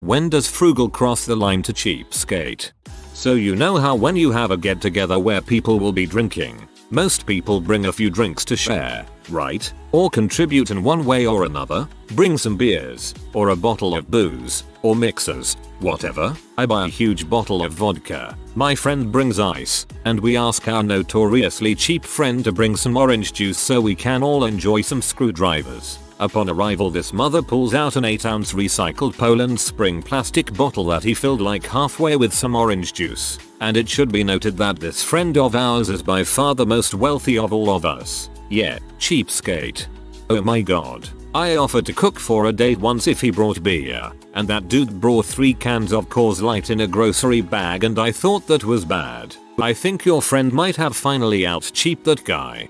When does frugal cross the line to cheapskate? So you know how when you have a get together where people will be drinking, most people bring a few drinks to share, right? Or contribute in one way or another? Bring some beers, or a bottle of booze, or mixers, whatever. I buy a huge bottle of vodka, my friend brings ice, and we ask our notoriously cheap friend to bring some orange juice so we can all enjoy some screwdrivers. Upon arrival, this mother pulls out an 8-ounce recycled Poland Spring plastic bottle that he filled like halfway with some orange juice. And it should be noted that this friend of ours is by far the most wealthy of all of us. Yeah, cheapskate. Oh my god. I offered to cook for a date once if he brought beer, and that dude brought 3 cans of Coors Light in a grocery bag and I thought that was bad. I think your friend might have finally out-cheaped that guy.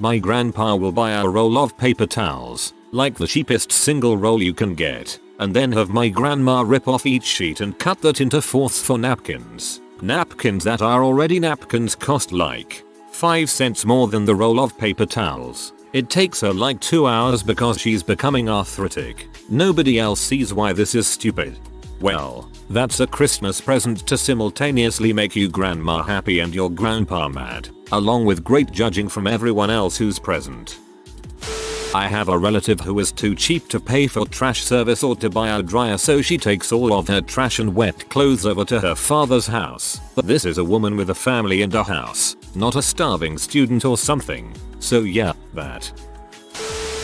My grandpa will buy a roll of paper towels, like the cheapest single roll you can get, and then have my grandma rip off each sheet and cut that into fourths for napkins. Napkins that are already napkins cost like 5 cents more than the roll of paper towels. It takes her like 2 hours because she's becoming arthritic. Nobody else sees why this is stupid. Well, that's a Christmas present to simultaneously make you grandma happy and your grandpa mad, along with great judging from everyone else who's present. I have a relative who is too cheap to pay for trash service or to buy a dryer, so she takes all of her trash and wet clothes over to her father's house. But this is a woman with a family and a house, not a starving student or something. So yeah, that.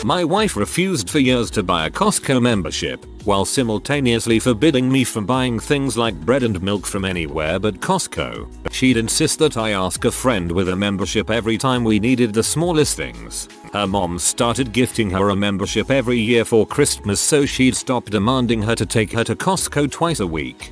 My wife refused for years to buy a Costco membership, while simultaneously forbidding me from buying things like bread and milk from anywhere but Costco. She'd insist that I ask a friend with a membership every time we needed the smallest things. Her mom started gifting her a membership every year for Christmas, so she'd stop demanding her to take her to Costco twice a week.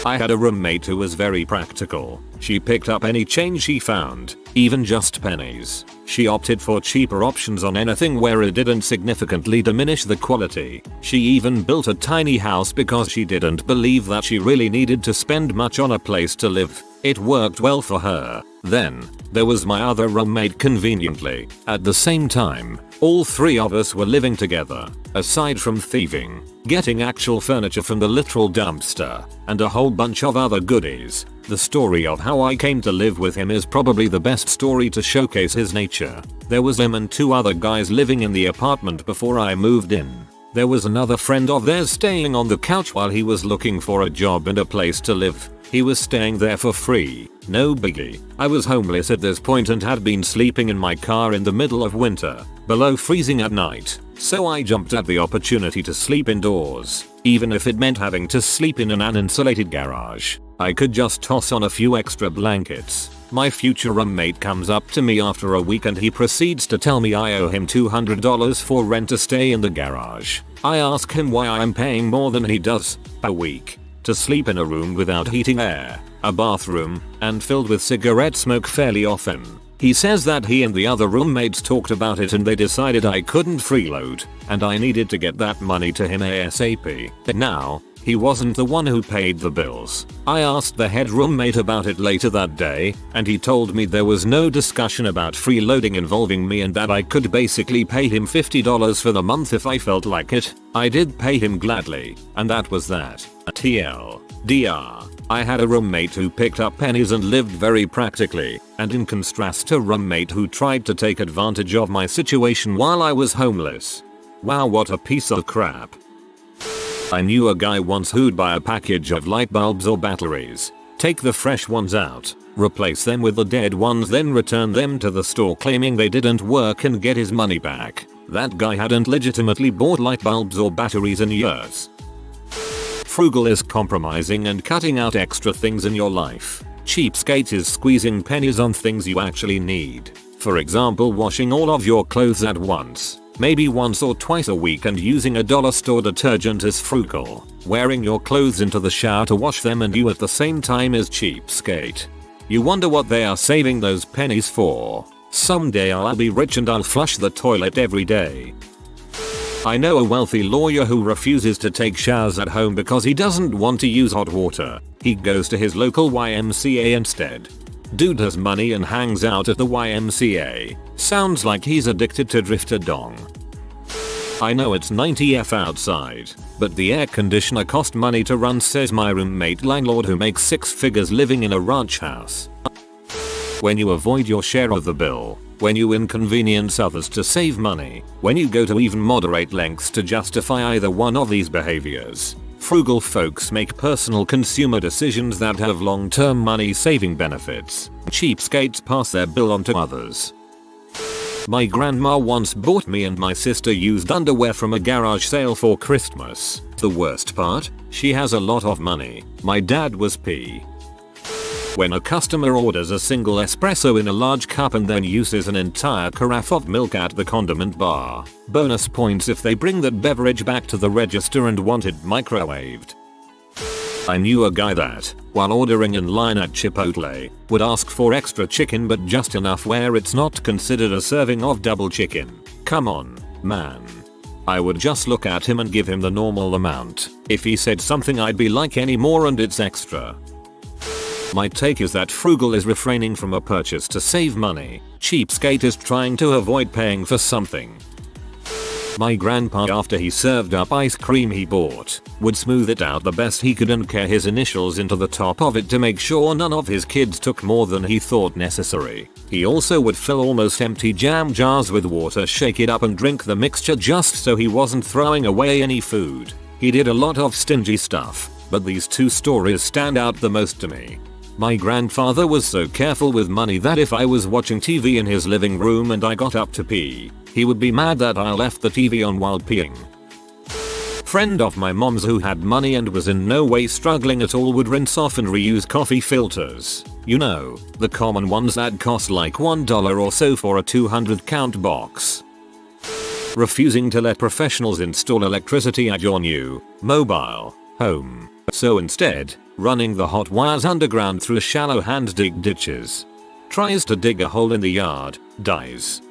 I had a roommate who was very practical. She picked up any change she found, even just pennies. She opted for cheaper options on anything where it didn't significantly diminish the quality. She even built a tiny house because she didn't believe that she really needed to spend much on a place to live. It worked well for her. Then, there was my other roommate conveniently. At the same time, all 3 of us were living together. Aside from thieving, getting actual furniture from the literal dumpster, and a whole bunch of other goodies, the story of how I came to live with him is probably the best story to showcase his nature. There was him and 2 other guys living in the apartment before I moved in. There was another friend of theirs staying on the couch while he was looking for a job and a place to live. He was staying there for free. No biggie. I was homeless at this point and had been sleeping in my car in the middle of winter, below freezing at night. So I jumped at the opportunity to sleep indoors, even if it meant having to sleep in an uninsulated garage. I could just toss on a few extra blankets. My future roommate comes up to me after a week and he proceeds to tell me I owe him $200 for rent to stay in the garage. I ask him why I'm paying more than he does a week to sleep in a room without heating, air, a bathroom, and filled with cigarette smoke fairly often. He says that he and the other roommates talked about it and they decided I couldn't freeload, and I needed to get that money to him ASAP. Now, he wasn't the one who paid the bills. I asked the head roommate about it later that day, and he told me there was no discussion about freeloading involving me and that I could basically pay him $50 for the month if I felt like it. I did pay him gladly, and that was that. TLDR. I had a roommate who picked up pennies and lived very practically, and in contrast to a roommate who tried to take advantage of my situation while I was homeless. Wow, what a piece of crap. I knew a guy once who'd buy a package of light bulbs or batteries, take the fresh ones out, replace them with the dead ones, then return them to the store claiming they didn't work and get his money back. That guy hadn't legitimately bought light bulbs or batteries in years. Frugal is compromising and cutting out extra things in your life. Cheapskate is squeezing pennies on things you actually need. For example, washing all of your clothes at once, maybe once or twice a week, and using a dollar store detergent is frugal. Wearing your clothes into the shower to wash them and you at the same time is cheapskate. You wonder what they are saving those pennies for. Someday I'll be rich and I'll flush the toilet every day. I know a wealthy lawyer who refuses to take showers at home because he doesn't want to use hot water. He goes to his local YMCA instead. Dude has money and hangs out at the YMCA. Sounds like he's addicted to drifter dong. I know it's 90°F outside, but the air conditioner cost money to run, says my roommate landlord who makes 6 figures living in a ranch house. When you avoid your share of the bill, when you inconvenience others to save money, when you go to even moderate lengths to justify either one of these behaviors. Frugal folks make personal consumer decisions that have long-term money-saving benefits. Cheapskates pass their bill on to others. My grandma once bought me and my sister used underwear from a garage sale for Christmas. The worst part? She has a lot of money. My dad was P. When a customer orders a single espresso in a large cup and then uses an entire carafe of milk at the condiment bar. Bonus points if they bring that beverage back to the register and want it microwaved. I knew a guy that, while ordering in line at Chipotle, would ask for extra chicken but just enough where it's not considered a serving of double chicken. Come on, man. I would just look at him and give him the normal amount. If he said something I'd be like, any more and it's extra. My take is that Frugal is refraining from a purchase to save money. Cheapskate is trying to avoid paying for something. My grandpa, after he served up ice cream he bought, would smooth it out the best he could and care his initials into the top of it to make sure none of his kids took more than he thought necessary. He also would fill almost empty jam jars with water, shake it up and drink the mixture just so he wasn't throwing away any food. He did a lot of stingy stuff, but these 2 stories stand out the most to me. My grandfather was so careful with money that if I was watching TV in his living room and I got up to pee, he would be mad that I left the TV on while peeing. Friend of my mom's who had money and was in no way struggling at all would rinse off and reuse coffee filters. You know, the common ones that cost like $1 or so for a 200 count box. Refusing to let professionals install electricity at your new mobile home. So instead, running the hot wires underground through shallow hand dig ditches. Tries to dig a hole in the yard, dies.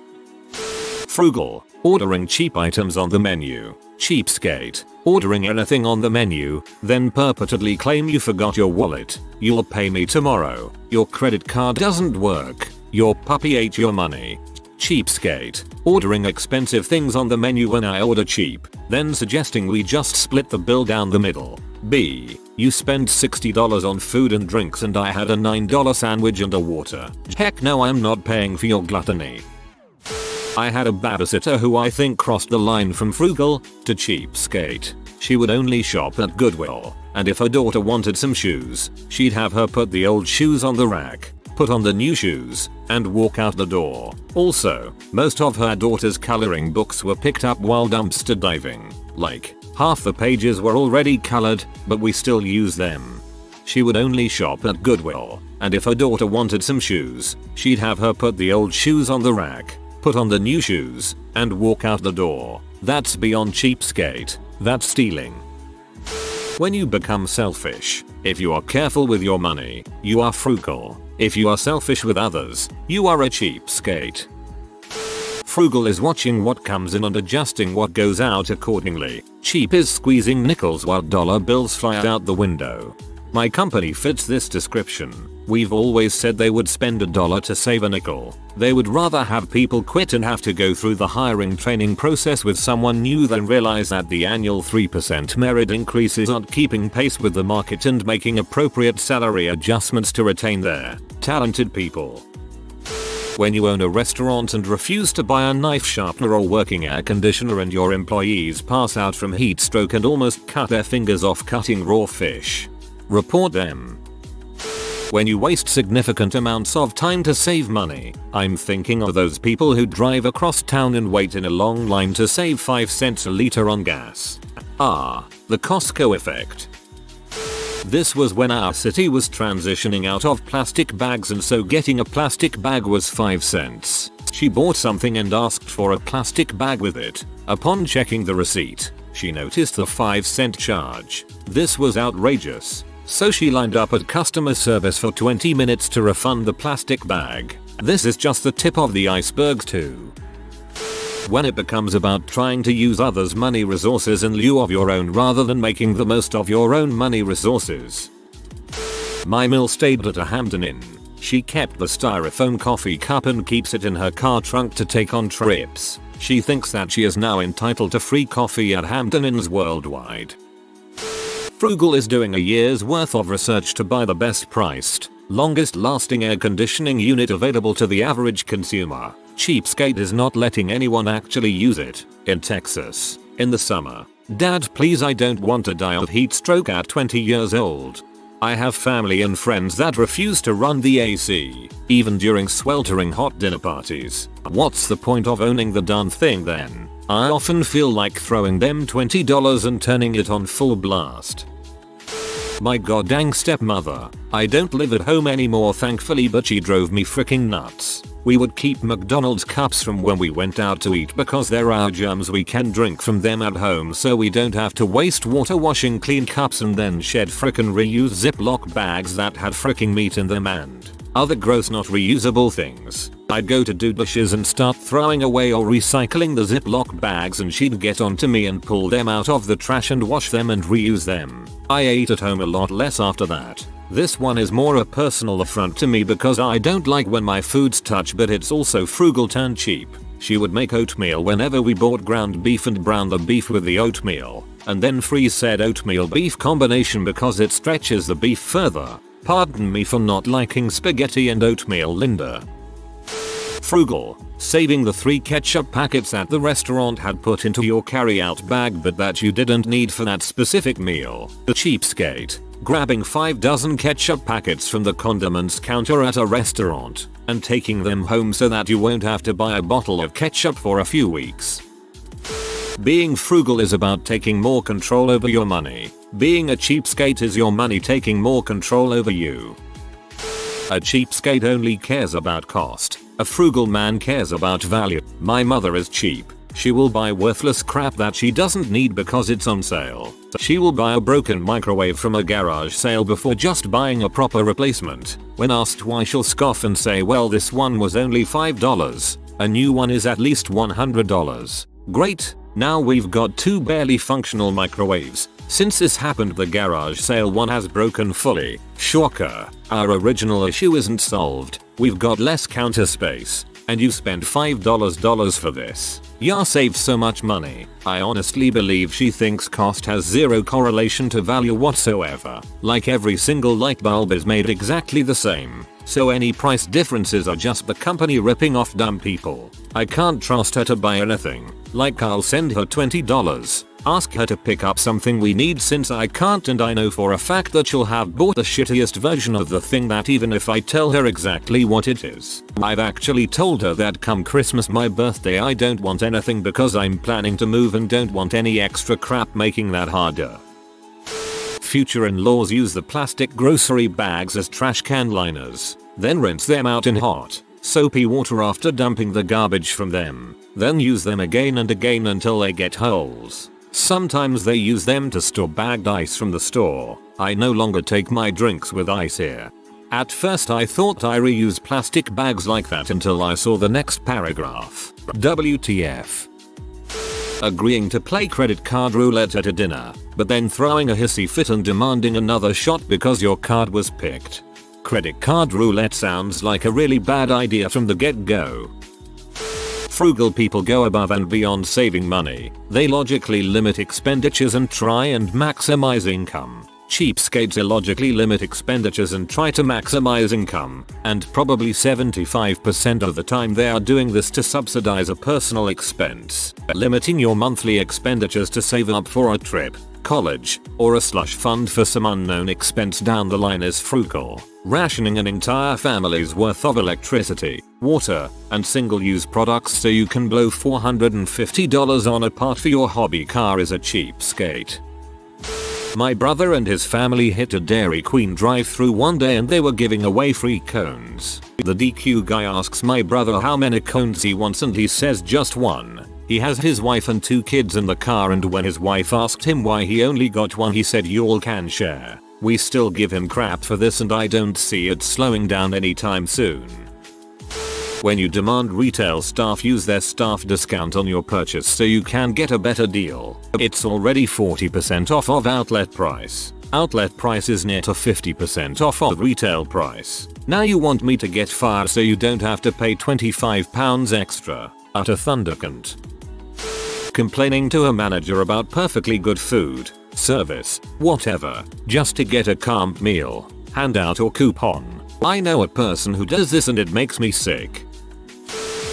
Frugal, ordering cheap items on the menu. Cheapskate, ordering anything on the menu, then purportedly claim you forgot your wallet. You'll pay me tomorrow. Your credit card doesn't work. Your puppy ate your money. Cheapskate, ordering expensive things on the menu when I order cheap, then suggesting we just split the bill down the middle. B. You spent $60 on food and drinks and I had a $9 sandwich and a water. Heck no, I'm not paying for your gluttony. I had a babysitter who I think crossed the line from frugal to cheapskate. She would only shop at Goodwill, and if her daughter wanted some shoes, she'd have her put the old shoes on the rack, put on the new shoes, and walk out the door. Also, most of her daughter's coloring books were picked up while dumpster diving. Like, half the pages were already colored, but we still use them. She would only shop at Goodwill, and if her daughter wanted some shoes, she'd have her put the old shoes on the rack, put on the new shoes, and walk out the door. That's beyond cheapskate. That's stealing. When you become selfish, if you are careful with your money, you are frugal. If you are selfish with others, you are a cheapskate. Frugal is watching what comes in and adjusting what goes out accordingly. Cheap is squeezing nickels while dollar bills fly out the window. My company fits this description. We've always said they would spend $1 to save a nickel. They would rather have people quit and have to go through the hiring training process with someone new than realize that the annual 3% merit increases aren't keeping pace with the market and making appropriate salary adjustments to retain their talented people. When you own a restaurant and refuse to buy a knife sharpener or working air conditioner and your employees pass out from heat stroke and almost cut their fingers off cutting raw fish, report them. When you waste significant amounts of time to save money, I'm thinking of those people who drive across town and wait in a long line to save 5 cents a liter on gas. The Costco Effect. This was when our city was transitioning out of plastic bags and so getting a plastic bag was 5 cents. She bought something and asked for a plastic bag with it. Upon checking the receipt, she noticed the 5-cent charge. This was outrageous. So she lined up at customer service for 20 minutes to refund the plastic bag. This is just the tip of the iceberg too. When it becomes about trying to use others' money resources in lieu of your own rather than making the most of your own money resources. My mill stayed at a Hampton Inn. She kept the styrofoam coffee cup and keeps it in her car trunk to take on trips. She thinks that she is now entitled to free coffee at Hampton Inns worldwide. Frugal is doing a year's worth of research to buy the best priced, longest lasting air conditioning unit available to the average consumer. Cheapskate is not letting anyone actually use it. In Texas, in the summer. Dad, please, I don't want to die of heat stroke at 20 years old. I have family and friends that refuse to run the AC, even during sweltering hot dinner parties. What's the point of owning the darn thing then? I often feel like throwing them $20 and turning it on full blast. My goddamn stepmother. I don't live at home anymore thankfully, but she drove me freaking nuts. We would keep McDonald's cups from when we went out to eat because there are germs we can drink from them at home, so we don't have to waste water washing clean cups and then shed frickin' reused Ziploc bags that had fricking meat in them and other gross not reusable things. I'd go to do dishes and start throwing away or recycling the Ziploc bags and she'd get onto me and pull them out of the trash and wash them and reuse them. I ate at home a lot less after that. This one is more a personal affront to me because I don't like when my foods touch, but it's also frugal turned cheap. She would make oatmeal whenever we bought ground beef and brown the beef with the oatmeal, and then freeze said oatmeal beef combination because it stretches the beef further. Pardon me for not liking spaghetti and oatmeal, Linda. Frugal. Saving the 3 ketchup packets at the restaurant had put into your carry-out bag but that you didn't need for that specific meal. The cheapskate. Grabbing 5 dozen ketchup packets from the condiments counter at a restaurant and taking them home so that you won't have to buy a bottle of ketchup for a few weeks. Being frugal is about taking more control over your money. Being a cheapskate is your money taking more control over you. A cheapskate only cares about cost. A frugal man cares about value. My mother is cheap. She will buy worthless crap that she doesn't need because it's on sale. She will buy a broken microwave from a garage sale before just buying a proper replacement. When asked why, she'll scoff and say, well, this one was only $5. A new one is at least $100. Great, now we've got 2 barely functional microwaves. Since this happened, the garage sale one has broken fully. Shocker, our original issue isn't solved. We've got less counter space. And you spent $5 for this. Ya save so much money. I honestly believe she thinks cost has zero correlation to value whatsoever. Like every single light bulb is made exactly the same. So any price differences are just the company ripping off dumb people. I can't trust her to buy anything. Like, I'll send her $20. Ask her to pick up something we need since I can't, and I know for a fact that she'll have bought the shittiest version of the thing that even if I tell her exactly what it is. I've actually told her that come Christmas, my birthday, I don't want anything because I'm planning to move and don't want any extra crap making that harder. Future in-laws use the plastic grocery bags as trash can liners, then rinse them out in hot, soapy water after dumping the garbage from them, then use them again and again until they get holes. Sometimes they use them to store bagged ice from the store. I no longer take my drinks with ice here. At first I thought I reuse plastic bags like that until I saw the next paragraph. WTF. Agreeing to play credit card roulette at a dinner, but then throwing a hissy fit and demanding another shot because your card was picked. Credit card roulette sounds like a really bad idea from the get-go. Frugal people go above and beyond saving money. They logically limit expenditures and try and maximize income. Cheapskates illogically limit expenditures and try to maximize income, and probably 75% of the time they are doing this to subsidize a personal expense. Limiting your monthly expenditures to save up for a trip, college, or a slush fund for some unknown expense down the line is frugal. Rationing an entire family's worth of electricity, water, and single-use products so you can blow $450 on a part for your hobby car is a cheapskate. My brother and his family hit a Dairy Queen drive-thru one day and they were giving away free cones. The DQ guy asks my brother how many cones he wants and he says just one. He has his wife and 2 kids in the car, and when his wife asked him why he only got one, he said you all can share. We still give him crap for this and I don't see it slowing down anytime soon. When you demand retail staff use their staff discount on your purchase so you can get a better deal, it's already 40% off of outlet price. Outlet price is near to 50% off of retail price. Now you want me to get fired so you don't have to pay £25 extra. Utter thundercunt. Complaining to a manager about perfectly good food, service, whatever, just to get a calm meal, handout or coupon. I know a person who does this and it makes me sick.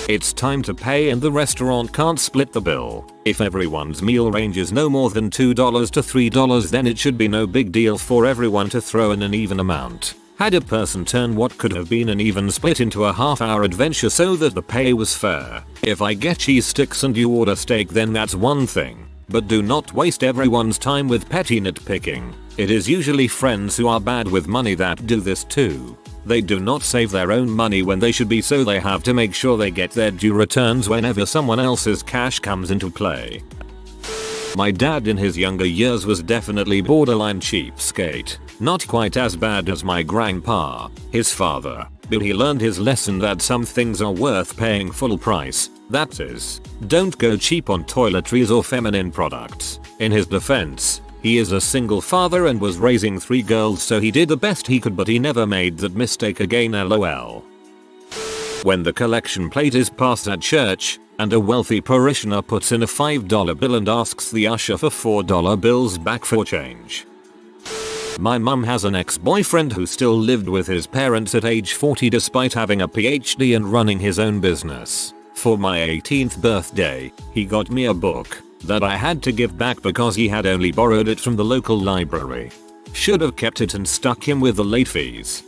It's time to pay and the restaurant can't split the bill. If everyone's meal range is no more than $2 to $3, then it should be no big deal for everyone to throw in an even amount. Had a person turn what could have been an even split into a half-hour adventure so that the pay was fair. If I get cheese sticks and you order steak, then that's one thing. But do not waste everyone's time with petty nitpicking. It is usually friends who are bad with money that do this too. They do not save their own money when they should be, so they have to make sure they get their due returns whenever someone else's cash comes into play. My dad in his younger years was definitely borderline cheapskate. Not quite as bad as my grandpa, his father, but he learned his lesson that some things are worth paying full price. That is, don't go cheap on toiletries or feminine products. In his defense, he is a single father and was raising 3 girls, so he did the best he could, but he never made that mistake again, lol. When the collection plate is passed at church, and a wealthy parishioner puts in a $5 bill and asks the usher for $4 bills back for change. My mum has an ex-boyfriend who still lived with his parents at age 40 despite having a PhD and running his own business. For my 18th birthday, he got me a book that I had to give back because he had only borrowed it from the local library. Should have kept it and stuck him with the late fees.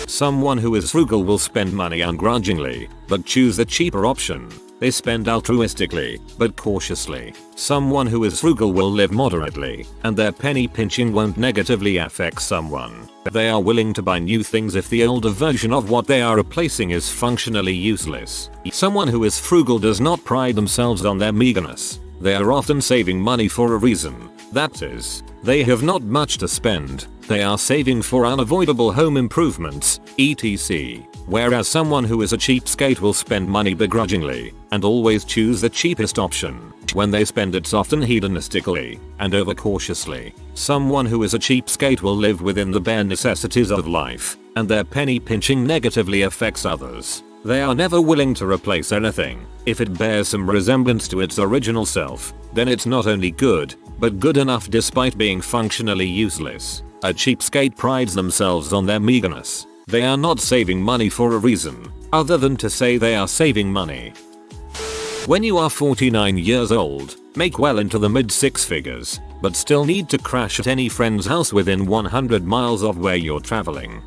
Someone who is frugal will spend money ungrudgingly, but choose the cheaper option. They spend altruistically, but cautiously. Someone who is frugal will live moderately, and their penny pinching won't negatively affect someone. They are willing to buy new things if the older version of what they are replacing is functionally useless. Someone who is frugal does not pride themselves on their meagerness. They are often saving money for a reason. That is, they have not much to spend. They are saving for unavoidable home improvements, etc. Whereas someone who is a cheapskate will spend money begrudgingly and always choose the cheapest option. When they spend, it's often hedonistically and overcautiously. Someone who is a cheapskate will live within the bare necessities of life, and their penny pinching negatively affects others. They are never willing to replace anything. If it bears some resemblance to its original self, then it's not only good, but good enough despite being functionally useless. A cheapskate prides themselves on their meagerness. They are not saving money for a reason, other than to say they are saving money. When you are 49 years old, make well into the mid 6 figures, but still need to crash at any friend's house within 100 miles of where you're traveling.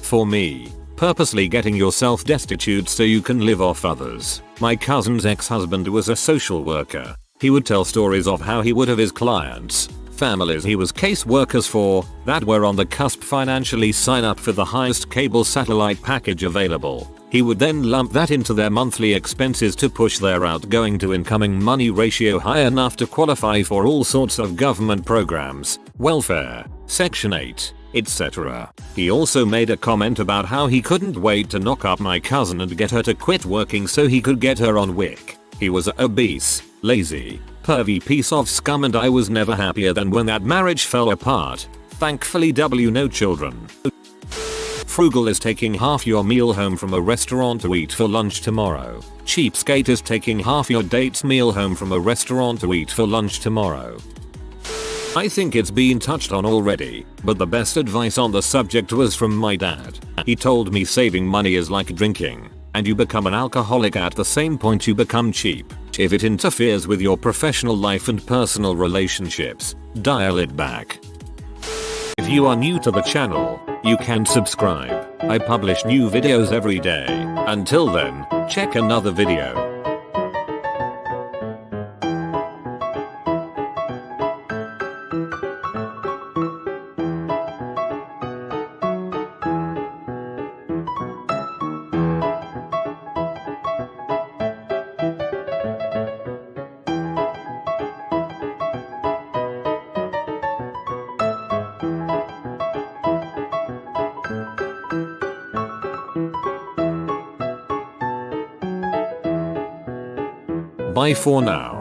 For me, purposely getting yourself destitute so you can live off others. My cousin's ex-husband was a social worker. He would tell stories of how he would have his clients, families he was case workers for, that were on the cusp financially sign up for the highest cable satellite package available. He would then lump that into their monthly expenses to push their outgoing to incoming money ratio high enough to qualify for all sorts of government programs, welfare, Section 8, etc. He also made a comment about how he couldn't wait to knock up my cousin and get her to quit working so he could get her on WIC. He was obese, lazy, pervy piece of scum, and I was never happier than when that marriage fell apart. Thankfully no children. Frugal is taking half your meal home from a restaurant to eat for lunch tomorrow. Cheapskate is taking half your date's meal home from a restaurant to eat for lunch tomorrow. I think it's been touched on already, but the best advice on the subject was from my dad. He told me saving money is like drinking, and you become an alcoholic at the same point you become cheap. If it interferes with your professional life and personal relationships, dial it back. If you are new to the channel, you can subscribe. I publish new videos every day. Until then, check another video. Bye for now.